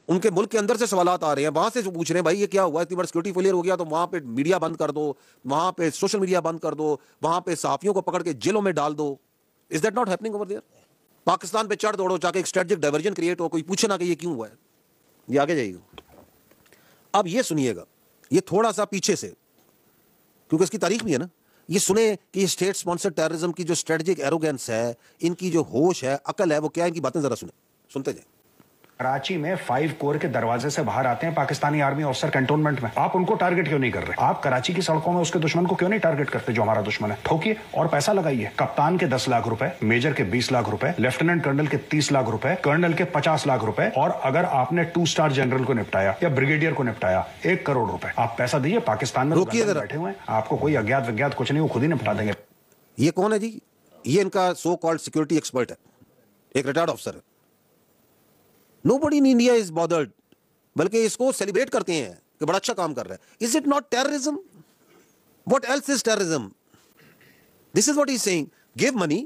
उनके मुल्क के अंदर से सवालात आ रहे हैं, वहां से पूछ रहे हैं भाई ये क्या हुआ, इतनी बड़ी सिक्योरिटी फेलियर हो गया तो वहां पे मीडिया बंद कर दो, वहां पे सोशल मीडिया बंद कर दो, वहां पे सहाफियों को पकड़ के जेलों में डाल दो। Is that not happening over there? Pakistan पे चढ़ दौड़ो जाके एक स्ट्रेटेजिक डाइवर्जन क्रिएट हो, कोई पूछे ना कि ये क्यों हुआ है। ये आगे जाइएगा। अब ये सुनिएगा, ये थोड़ा सा पीछे से, क्योंकि इसकी तारीख भी है ना, ये सुने कि ये स्टेट स्पॉन्सर्ड टेररिज्म की जो स्ट्रेटेजिक एरोगेंस है, इनकी जो होश है, अकल है, वो क्या है, इनकी बातें जरा सुनते जाए। कराची में 5 कोर के दरवाजे से बाहर आते हैं पाकिस्तानी आर्मी ऑफिसर कैंटोनमेंट में। आप उनको टारगेट क्यों नहीं कर रहे? आप कराची की सड़कों में उसके दुश्मन को क्यों नहीं टारगेट करते जो हमारा दुश्मन है? ठोकिए और पैसा लगाइए। कप्तान के 10 लाख रुपए, मेजर के 20 लाख रुपए, लेफ्टिनेंट कर्नल के 30 लाख रुपए, कर्नल के 50 लाख रुपए, और अगर आपने 2 स्टार जनरल को निपटाया या ब्रिगेडियर को निपटाया 1 करोड़ रुपए। आप पैसा दीजिए, पाकिस्तान में बैठे हुए हैं, आपको कोई अज्ञात विज्ञात कुछ नहीं, वो खुद ही निपटा देंगे। ये कौन है जी? ये इनका सो कॉल्ड सिक्योरिटी एक्सपर्ट है, एक रिटायर्ड ऑफिसर है। Nobody in India is bothered, बल्कि इसको सेलिब्रेट करते हैं कि बड़ा अच्छा काम कर रहा है। Is it not terrorism? What else is terrorism? This is what he's saying. Give money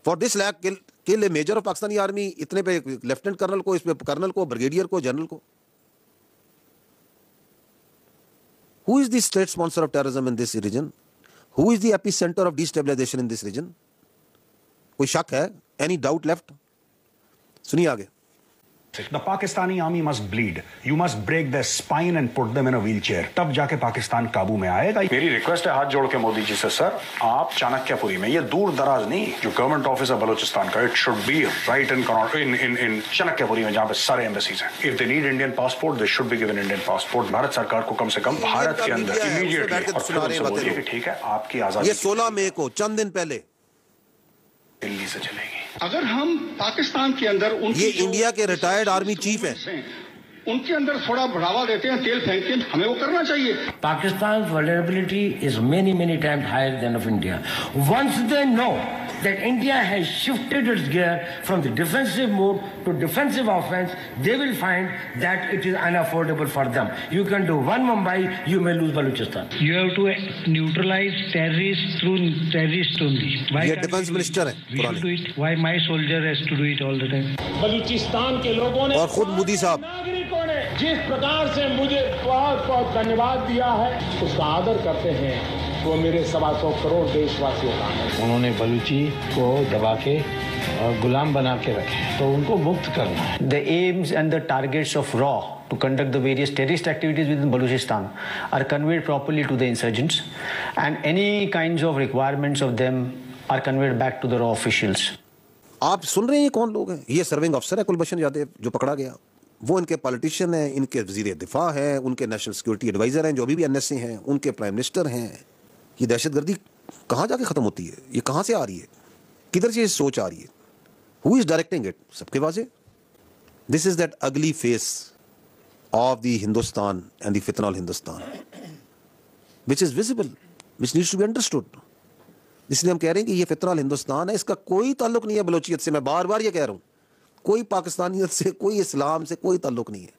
for this lakh, kill a major of Pakistani army, इतने पे लेफ्टिनेंट कर्नल को, इस पे कर्नल को, ब्रिगेडियर को, जनरल को। Who is the state sponsor of terrorism in this region? Who is the epicenter of destabilization in this region? कोई शक है? Any doubt left? सुनिए आगे। The Pakistani army must bleed. You must break their spine and put them in a wheelchair. तब जाके पाकिस्तान काबू में आएगा। मेरी रिक्वेस्ट है हाथ जोड़ के मोदी जी से, सर आप चाणक्यपुरी में, ये दूर दराज नहीं, जो गवर्नमेंट ऑफिस है बलूचिस्तान का, इट शुड बी राइट इन चाणक्यपुरी में जहाँ पे सारे एम्बेसीज हैं। If they need Indian passport they should be given Indian passport. Bharat सरकार को कम से कम भारत के अंदर इमीडिएटली, ठीक है आपकी आजादी। ये 16 मई को, चंद दिन पहले, दिल्ली से चलेगी। अगर हम पाकिस्तान के अंदर ये इंडिया के रिटायर्ड आर्मी चीफ हैं, उनके अंदर थोड़ा बढ़ावा देते हैं, तेल फेंकते हैं, हमें वो करना चाहिए। Pakistan's vulnerability is many times higher than of India. Once they know that India has shifted its gear from the defensive mode to defensive offense, they will find that it is unaffordable for them. You can do one Mumbai, you may lose Balochistan. You have to neutralize terrorists through terrorists only. Why ये defence minister है पुराने। do it? Why my soldier has to do it all the time? Balochistan के लोगों ने और खुद मोदी साहब, नागरिकों ने जिस प्रकार से मुझे बहुत धन्यवाद दिया है, उसका आदर करते हैं, वो मेरे 125 करोड़ देशवासियों का है। उन्होंने बलूची को दबा के और गुलाम बना के रखे, तो उनको मुक्त करना है। The aims and the targets of RAW to conduct the various terrorist activities within Balochistan are conveyed properly to the insurgents, and any kinds of requirements of them are conveyed back to the RAW officials. आप सुन रहे हैं ये कौन लोग हैं? ये serving officer है कुलभूषण यादव जो पकड़ा गया, वो इनके पॉलिटिशियन हैं, इनके वजीर दिफा हैं, उनके नेशनल सिक्योरिटी एडवाइजर हैं जो अभी भी एनएसए हैं, उनके प्राइम मिनिस्टर हैं। ये दहशतगर्दी कहाँ जाके ख़त्म होती है? ये कहाँ से आ रही है? किधर से ये सोच आ रही है? Who is directing it? सबके वाजे। This is that ugly face of the Hindustan and the फितनल Hindustan which is visible, which needs to be understood. इसलिए हम कह रहे हैं कि ये फितनल हिंदुस्तान है, इसका कोई ताल्लुक नहीं है बलोचियत से। मैं बार बार ये कह रहा हूँ, कोई पाकिस्तानियत से, कोई इस्लाम से कोई ताल्लुक नहीं है।